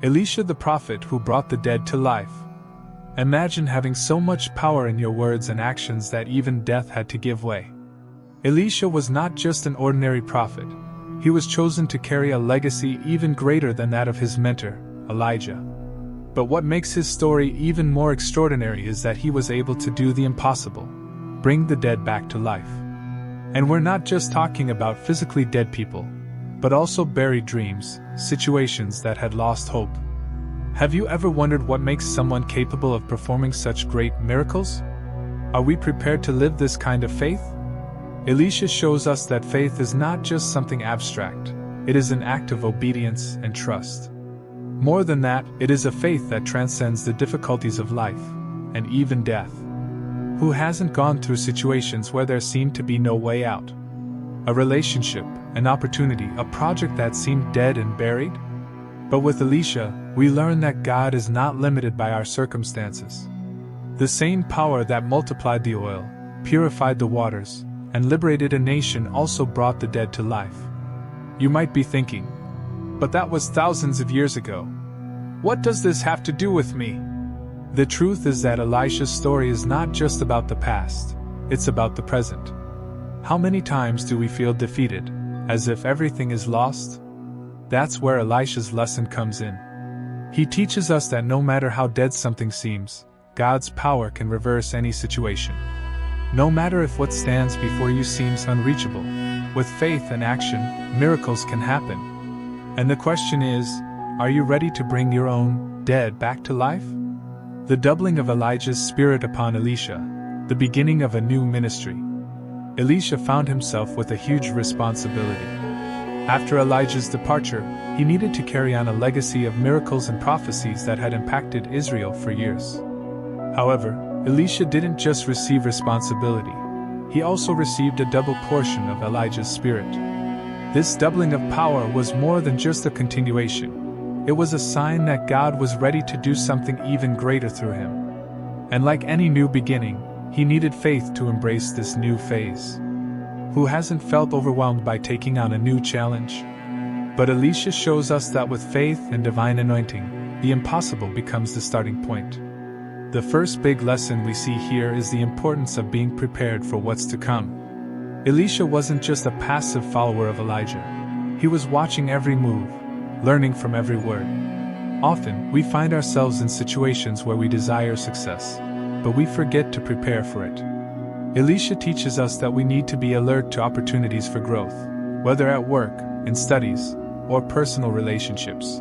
Elisha the prophet who brought the dead to life. Imagine having so much power in your words and actions that even death had to give way. Elisha was not just an ordinary prophet. He was chosen to carry a legacy even greater than that of his mentor, Elijah. But what makes his story even more extraordinary is that he was able to do the impossible: bring the dead back to life. And we're not just talking about physically dead people, but also buried dreams, situations that had lost hope. Have you ever wondered what makes someone capable of performing such great miracles? Are we prepared to live this kind of faith? Elisha shows us that faith is not just something abstract, it is an act of obedience and trust. More than that, it is a faith that transcends the difficulties of life, and even death. Who hasn't gone through situations where there seemed to be no way out? A relationship, an opportunity, a project that seemed dead and buried? But with Elisha, we learn that God is not limited by our circumstances. The same power that multiplied the oil, purified the waters, and liberated a nation also brought the dead to life. You might be thinking, but that was thousands of years ago. What does this have to do with me? The truth is that Elisha's story is not just about the past, it's about the present. How many times do we feel defeated, as if everything is lost? That's where Elisha's lesson comes in. He teaches us that no matter how dead something seems, God's power can reverse any situation. No matter if what stands before you seems unreachable, with faith and action, miracles can happen. And the question is, are you ready to bring your own dead back to life? The doubling of Elijah's spirit upon Elisha, the beginning of a new ministry. Elisha found himself with a huge responsibility. After Elijah's departure, he needed to carry on a legacy of miracles and prophecies that had impacted Israel for years. However, Elisha didn't just receive responsibility, he also received a double portion of Elijah's spirit. This doubling of power was more than just a continuation. It was a sign that God was ready to do something even greater through him. And like any new beginning, he needed faith to embrace this new phase. Who hasn't felt overwhelmed by taking on a new challenge? But Elisha shows us that with faith and divine anointing, the impossible becomes the starting point. The first big lesson we see here is the importance of being prepared for what's to come. Elisha wasn't just a passive follower of Elijah. He was watching every move, learning from every word. Often, we find ourselves in situations where we desire success, but we forget to prepare for it. Elisha teaches us that we need to be alert to opportunities for growth, whether at work, in studies, or personal relationships.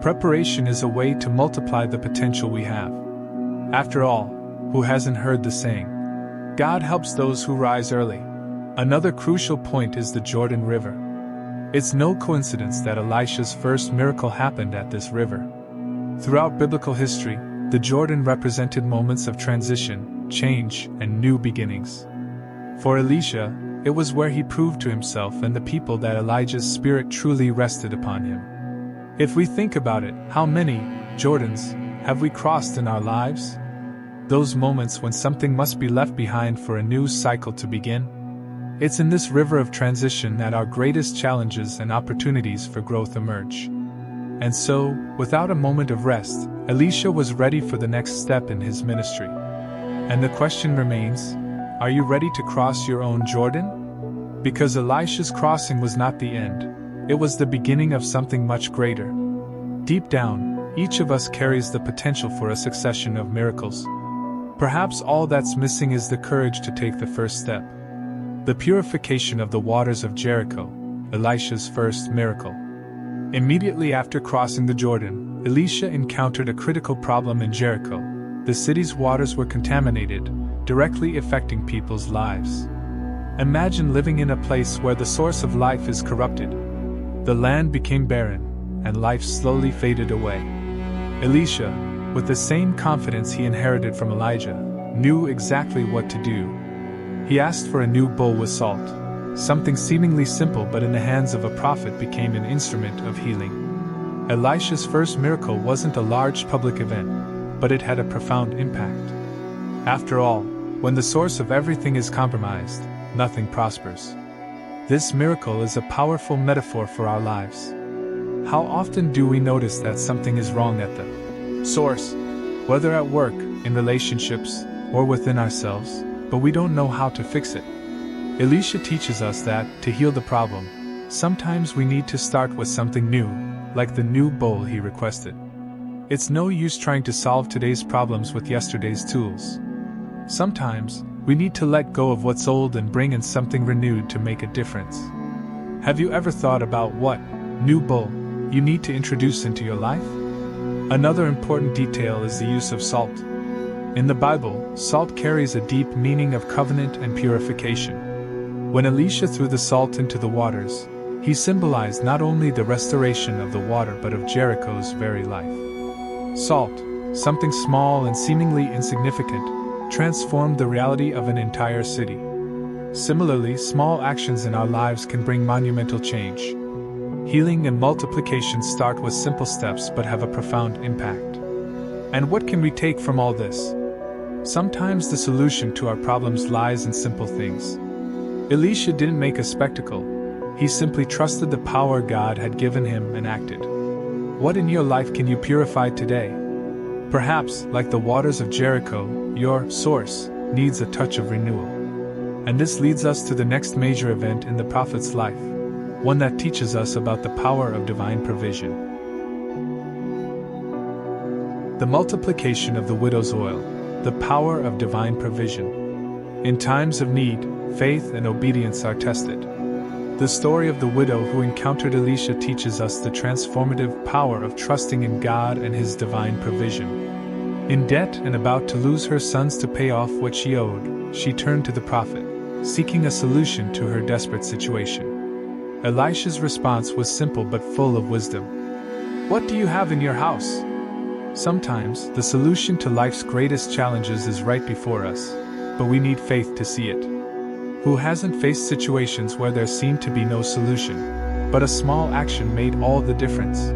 Preparation is a way to multiply the potential we have. After all, who hasn't heard the saying, God helps those who rise early? Another crucial point is the Jordan River. It's no coincidence that Elisha's first miracle happened at this river. Throughout biblical history, the Jordan represented moments of transition, change, and new beginnings. For Elisha, it was where he proved to himself and the people that Elijah's spirit truly rested upon him. If we think about it, how many Jordans have we crossed in our lives? Those moments when something must be left behind for a new cycle to begin? It's in this river of transition that our greatest challenges and opportunities for growth emerge. And so, without a moment of rest, Elisha was ready for the next step in his ministry. And the question remains, are you ready to cross your own Jordan? Because Elisha's crossing was not the end, it was the beginning of something much greater. Deep down, each of us carries the potential for a succession of miracles. Perhaps all that's missing is the courage to take the first step. The purification of the waters of Jericho, Elisha's first miracle. Immediately after crossing the Jordan, Elisha encountered a critical problem in Jericho. The city's waters were contaminated, directly affecting people's lives. Imagine living in a place where the source of life is corrupted. The land became barren, and life slowly faded away. Elisha, with the same confidence he inherited from Elijah, knew exactly what to do. He asked for a new bowl with salt. Something seemingly simple but in the hands of a prophet became an instrument of healing. Elisha's first miracle wasn't a large public event, but it had a profound impact. After all, when the source of everything is compromised, nothing prospers. This miracle is a powerful metaphor for our lives. How often do we notice that something is wrong at the source, whether at work, in relationships, or within ourselves, but we don't know how to fix it? Elisha teaches us that, to heal the problem, sometimes we need to start with something new, like the new bowl he requested. It's no use trying to solve today's problems with yesterday's tools. Sometimes, we need to let go of what's old and bring in something renewed to make a difference. Have you ever thought about what new bowl you need to introduce into your life? Another important detail is the use of salt. In the Bible, salt carries a deep meaning of covenant and purification. When Elisha threw the salt into the waters, he symbolized not only the restoration of the water but of Jericho's very life. Salt, something small and seemingly insignificant, transformed the reality of an entire city. Similarly, small actions in our lives can bring monumental change. Healing and multiplication start with simple steps but have a profound impact. And what can we take from all this? Sometimes the solution to our problems lies in simple things. Elisha didn't make a spectacle. He simply trusted the power God had given him and acted. What in your life can you purify today? Perhaps, like the waters of Jericho, your source needs a touch of renewal. And this leads us to the next major event in the prophet's life, one that teaches us about the power of divine provision. The multiplication of the widow's oil, the power of divine provision. In times of need, faith and obedience are tested. The story of the widow who encountered Elisha teaches us the transformative power of trusting in God and His divine provision. In debt and about to lose her sons to pay off what she owed, she turned to the prophet, seeking a solution to her desperate situation. Elisha's response was simple but full of wisdom. "What do you have in your house?" Sometimes, the solution to life's greatest challenges is right before us, but we need faith to see it. Who hasn't faced situations where there seemed to be no solution, but a small action made all the difference?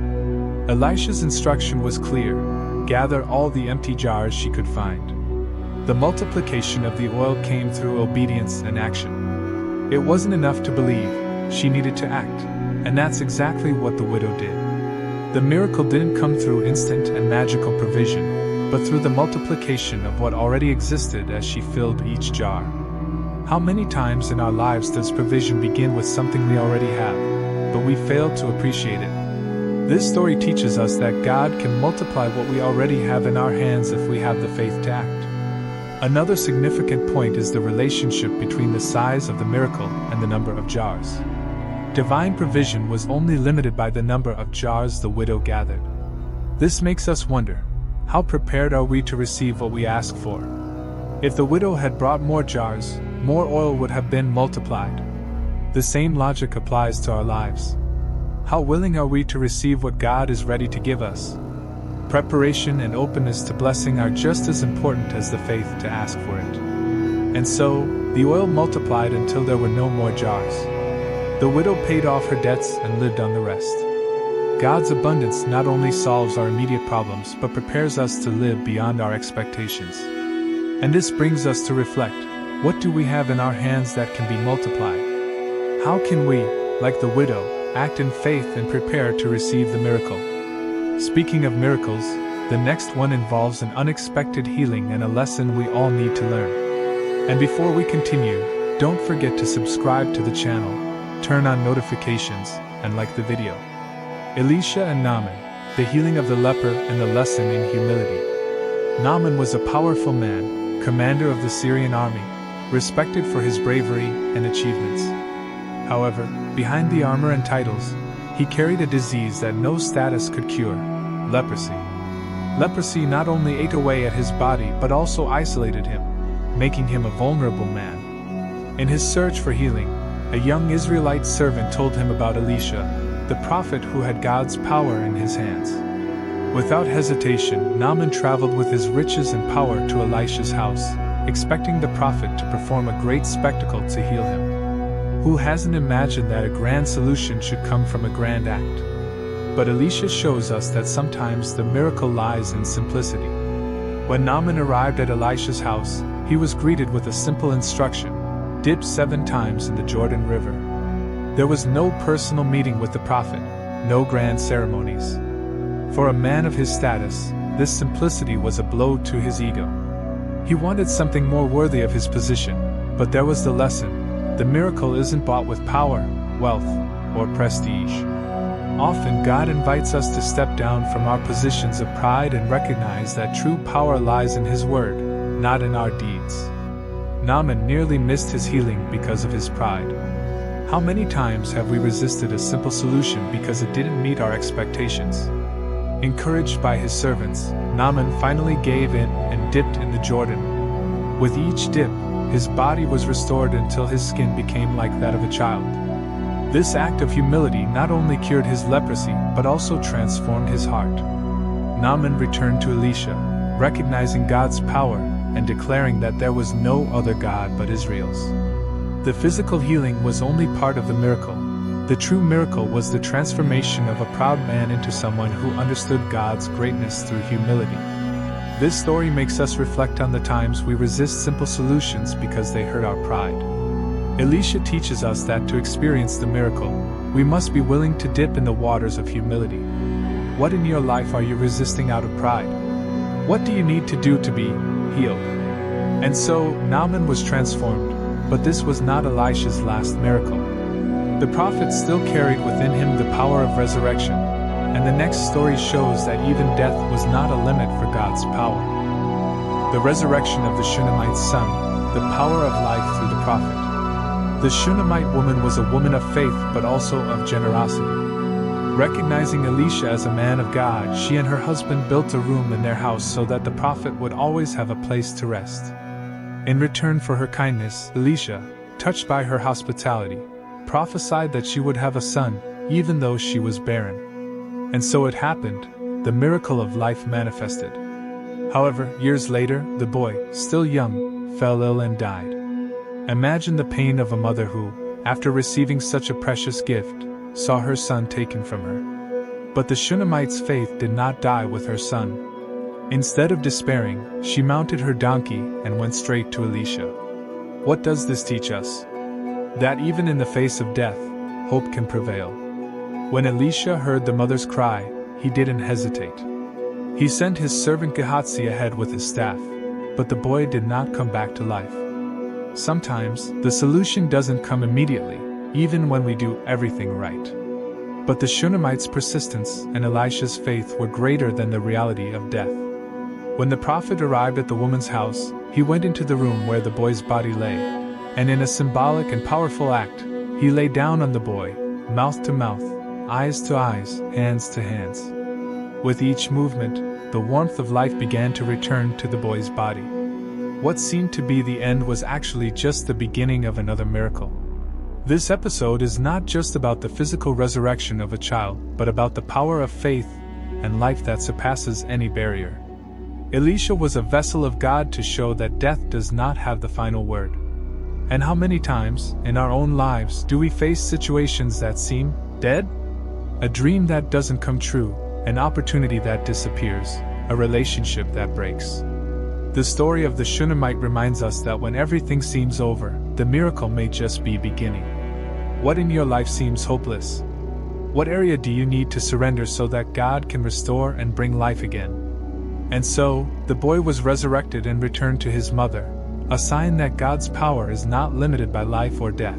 Elisha's instruction was clear: gather all the empty jars she could find. The multiplication of the oil came through obedience and action. It wasn't enough to believe, she needed to act, and that's exactly what the widow did. The miracle didn't come through instant and magical provision, but through the multiplication of what already existed as she filled each jar. How many times in our lives does provision begin with something we already have, but we fail to appreciate it? This story teaches us that God can multiply what we already have in our hands if we have the faith to act. Another significant point is the relationship between the size of the miracle and the number of jars. Divine provision was only limited by the number of jars the widow gathered. This makes us wonder, how prepared are we to receive what we ask for? If the widow had brought more jars, more oil would have been multiplied. The same logic applies to our lives. How willing are we to receive what God is ready to give us? Preparation and openness to blessing are just as important as the faith to ask for it. And so, the oil multiplied until there were no more jars. The widow paid off her debts and lived on the rest. God's abundance not only solves our immediate problems but prepares us to live beyond our expectations. And this brings us to reflect, what do we have in our hands that can be multiplied? How can we, like the widow, act in faith and prepare to receive the miracle? Speaking of miracles, the next one involves an unexpected healing and a lesson we all need to learn. And before we continue, don't forget to subscribe to the channel, turn on notifications, and like the video. Elisha and Naaman, the healing of the leper and the lesson in humility. Naaman was a powerful man, commander of the Syrian army, respected for his bravery and achievements. However, behind the armor and titles, he carried a disease that no status could cure: leprosy. Leprosy not only ate away at his body but also isolated him, making him a vulnerable man. In his search for healing, a young Israelite servant told him about Elisha, the prophet who had God's power in his hands. Without hesitation, Naaman traveled with his riches and power to Elisha's house, expecting the prophet to perform a great spectacle to heal him. Who hasn't imagined that a grand solution should come from a grand act? But Elisha shows us that sometimes the miracle lies in simplicity. When Naaman arrived at Elisha's house, he was greeted with a simple instruction: dip 7 times in the Jordan River. There was no personal meeting with the prophet, no grand ceremonies. For a man of his status, this simplicity was a blow to his ego. He wanted something more worthy of his position, but there was the lesson: the miracle isn't bought with power, wealth, or prestige. Often God invites us to step down from our positions of pride and recognize that true power lies in His Word, not in our deeds. Naaman nearly missed his healing because of his pride. How many times have we resisted a simple solution because it didn't meet our expectations? Encouraged by his servants, Naaman finally gave in and dipped in the Jordan. With each dip, his body was restored until his skin became like that of a child. This act of humility not only cured his leprosy but also transformed his heart. Naaman returned to Elisha, recognizing God's power and declaring that there was no other God but Israel's. The physical healing was only part of the miracle. The true miracle was the transformation of a proud man into someone who understood God's greatness through humility. This story makes us reflect on the times we resist simple solutions because they hurt our pride. Elisha teaches us that to experience the miracle, we must be willing to dip in the waters of humility. What in your life are you resisting out of pride? What do you need to do to be healed? And so, Naaman was transformed, but this was not Elisha's last miracle. The prophet still carried within him the power of resurrection, and the next story shows that even death was not a limit for God's power. The resurrection of the Shunammite's son, the power of life through the prophet. The Shunammite woman was a woman of faith but also of generosity. Recognizing Elisha as a man of God, she and her husband built a room in their house so that the prophet would always have a place to rest. In return for her kindness, Elisha, touched by her hospitality, prophesied that she would have a son, even though she was barren. And so it happened, the miracle of life manifested. However, years later, the boy, still young, fell ill and died. Imagine the pain of a mother who, after receiving such a precious gift, saw her son taken from her. But the Shunammite's faith did not die with her son. Instead of despairing, she mounted her donkey and went straight to Elisha. What does this teach us? That even in the face of death, hope can prevail. When Elisha heard the mother's cry, he didn't hesitate. He sent his servant Gehazi ahead with his staff, but the boy did not come back to life. Sometimes, the solution doesn't come immediately, even when we do everything right. But the Shunammite's persistence and Elisha's faith were greater than the reality of death. When the prophet arrived at the woman's house, he went into the room where the boy's body lay, and in a symbolic and powerful act, he lay down on the boy, mouth to mouth, eyes to eyes, hands to hands. With each movement, the warmth of life began to return to the boy's body. What seemed to be the end was actually just the beginning of another miracle. This episode is not just about the physical resurrection of a child, but about the power of faith and life that surpasses any barrier. Elisha was a vessel of God to show that death does not have the final word. And how many times, in our own lives, do we face situations that seem dead? A dream that doesn't come true, an opportunity that disappears, a relationship that breaks. The story of the Shunammite reminds us that when everything seems over, the miracle may just be beginning. What in your life seems hopeless? What area do you need to surrender so that God can restore and bring life again? And so, the boy was resurrected and returned to his mother, a sign that God's power is not limited by life or death.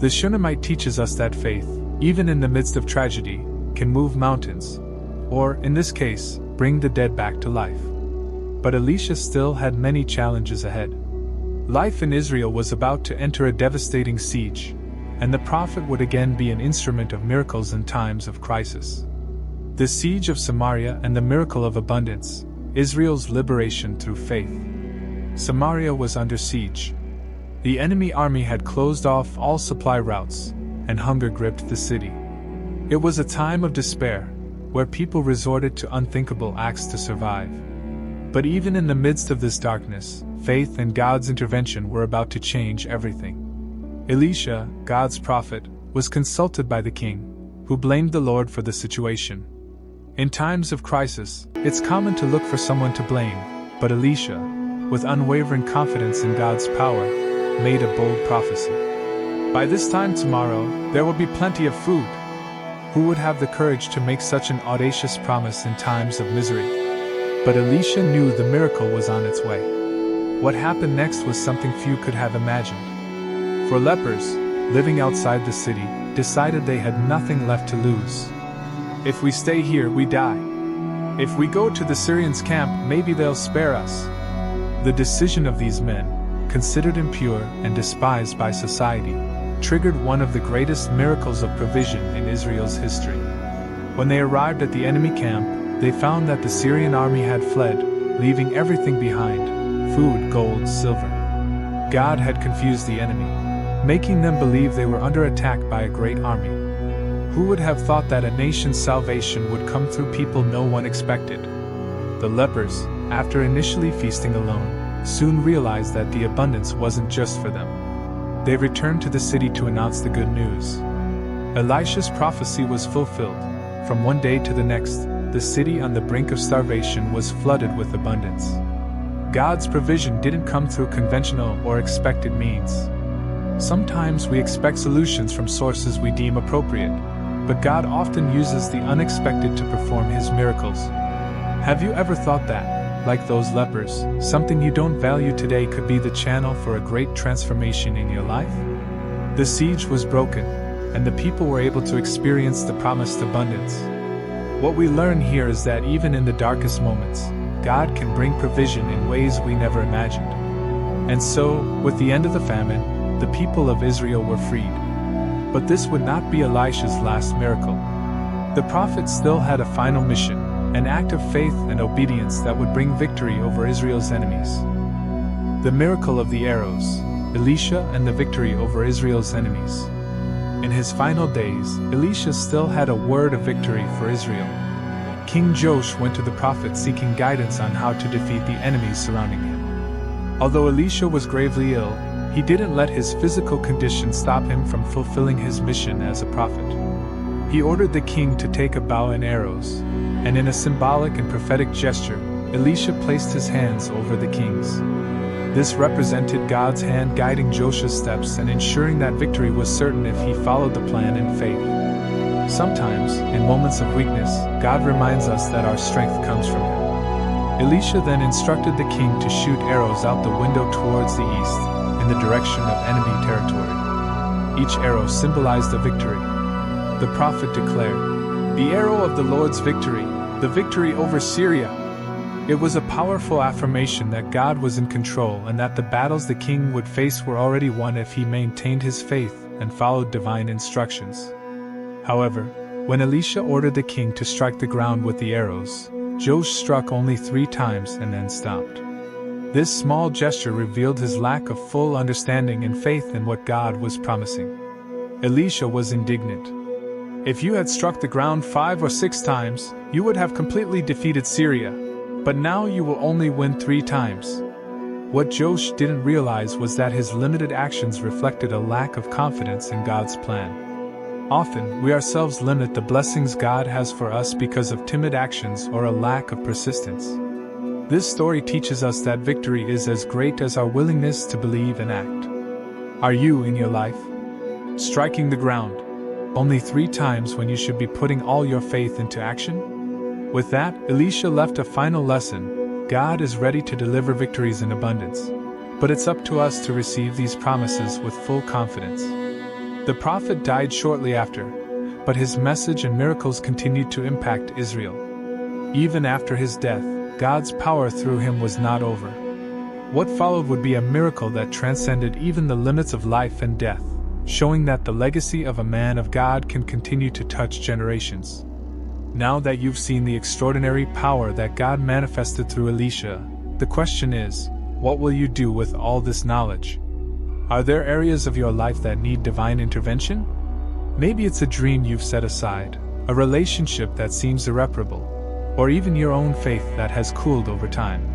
The Shunammite teaches us that faith, even in the midst of tragedy, can move mountains, or, in this case, bring the dead back to life. But Elisha still had many challenges ahead. Life in Israel was about to enter a devastating siege, and the prophet would again be an instrument of miracles in times of crisis. The siege of Samaria and the miracle of abundance, Israel's liberation through faith. Samaria was under siege. The enemy army had closed off all supply routes, and hunger gripped the city. It was a time of despair, where people resorted to unthinkable acts to survive. But even in the midst of this darkness, faith and God's intervention were about to change everything. Elisha, God's prophet, was consulted by the king, who blamed the Lord for the situation. In times of crisis, it's common to look for someone to blame, but Elisha, with unwavering confidence in God's power, made a bold prophecy. By this time tomorrow, there will be plenty of food. Who would have the courage to make such an audacious promise in times of misery? But Elisha knew the miracle was on its way. What happened next was something few could have imagined. For lepers, living outside the city, decided they had nothing left to lose. If we stay here, we die. If we go to the Syrians' camp, maybe they'll spare us. The decision of these men, considered impure and despised by society, triggered one of the greatest miracles of provision in Israel's history. When they arrived at the enemy camp, they found that the Syrian army had fled, leaving everything behind: food, gold, silver. God had confused the enemy, making them believe they were under attack by a great army. Who would have thought that a nation's salvation would come through people no one expected? The lepers, after initially feasting alone, soon realized that the abundance wasn't just for them. They returned to the city to announce the good news. Elisha's prophecy was fulfilled. From one day to the next, the city on the brink of starvation was flooded with abundance. God's provision didn't come through conventional or expected means. Sometimes we expect solutions from sources we deem appropriate, but God often uses the unexpected to perform His miracles. Have you ever thought that, like those lepers, something you don't value today could be the channel for a great transformation in your life? The siege was broken, and the people were able to experience the promised abundance. What we learn here is that even in the darkest moments, God can bring provision in ways we never imagined. And so, with the end of the famine, the people of Israel were freed. But this would not be Elisha's last miracle. The prophet still had a final mission, an act of faith and obedience that would bring victory over Israel's enemies. The miracle of the arrows, Elisha and the victory over Israel's enemies. In his final days, Elisha still had a word of victory for Israel. King Joash went to the prophet seeking guidance on how to defeat the enemies surrounding him. Although Elisha was gravely ill, he didn't let his physical condition stop him from fulfilling his mission as a prophet. He ordered the king to take a bow and arrows, and in a symbolic and prophetic gesture, Elisha placed his hands over the king's. This represented God's hand guiding Joash's steps and ensuring that victory was certain if he followed the plan in faith. Sometimes, in moments of weakness, God reminds us that our strength comes from Him. Elisha then instructed the king to shoot arrows out the window towards the east, in the direction of enemy territory. Each arrow symbolized a victory. The prophet declared, "The arrow of the Lord's victory, the victory over Syria." It was a powerful affirmation that God was in control and that the battles the king would face were already won if he maintained his faith and followed divine instructions. However, when Elisha ordered the king to strike the ground with the arrows, Joash struck only 3 times and then stopped. This small gesture revealed his lack of full understanding and faith in what God was promising. Elisha was indignant. "If you had struck the ground 5 or 6 times, you would have completely defeated Syria. But now you will only win 3 times. What Joash didn't realize was that his limited actions reflected a lack of confidence in God's plan. Often, we ourselves limit the blessings God has for us because of timid actions or a lack of persistence. This story teaches us that victory is as great as our willingness to believe and act. Are you, in your life, striking the ground only 3 times when you should be putting all your faith into action? With that, Elisha left a final lesson. God is ready to deliver victories in abundance, but it's up to us to receive these promises with full confidence. The prophet died shortly after, but his message and miracles continued to impact Israel. Even after his death, God's power through him was not over. What followed would be a miracle that transcended even the limits of life and death, showing that the legacy of a man of God can continue to touch generations. Now that you've seen the extraordinary power that God manifested through Elisha, the question is, what will you do with all this knowledge? Are there areas of your life that need divine intervention? Maybe it's a dream you've set aside, a relationship that seems irreparable, or even your own faith that has cooled over time.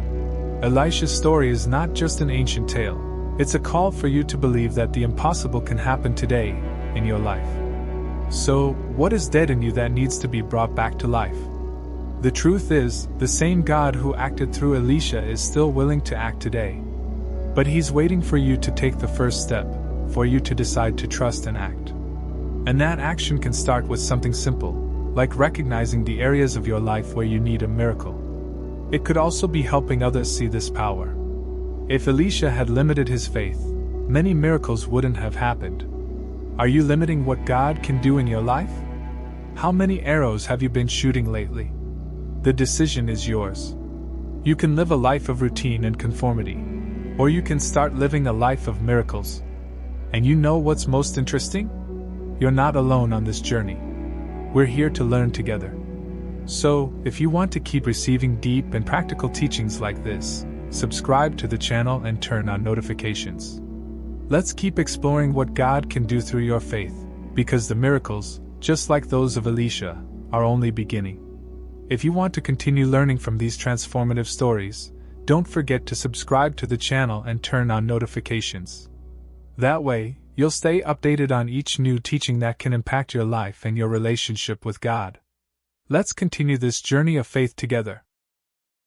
Elisha's story is not just an ancient tale, it's a call for you to believe that the impossible can happen today in your life. So, what is dead in you that needs to be brought back to life? The truth is, the same God who acted through Elisha is still willing to act today. But He's waiting for you to take the first step, for you to decide to trust and act. And that action can start with something simple, like recognizing the areas of your life where you need a miracle. It could also be helping others see this power. If Elisha had limited his faith, many miracles wouldn't have happened. Are you limiting what God can do in your life? How many arrows have you been shooting lately? The decision is yours. You can live a life of routine and conformity, or you can start living a life of miracles. And you know what's most interesting? You're not alone on this journey. We're here to learn together. So, if you want to keep receiving deep and practical teachings like this, subscribe to the channel and turn on notifications. Let's keep exploring what God can do through your faith, because the miracles, just like those of Elisha, are only beginning. If you want to continue learning from these transformative stories, don't forget to subscribe to the channel and turn on notifications. That way, you'll stay updated on each new teaching that can impact your life and your relationship with God. Let's continue this journey of faith together.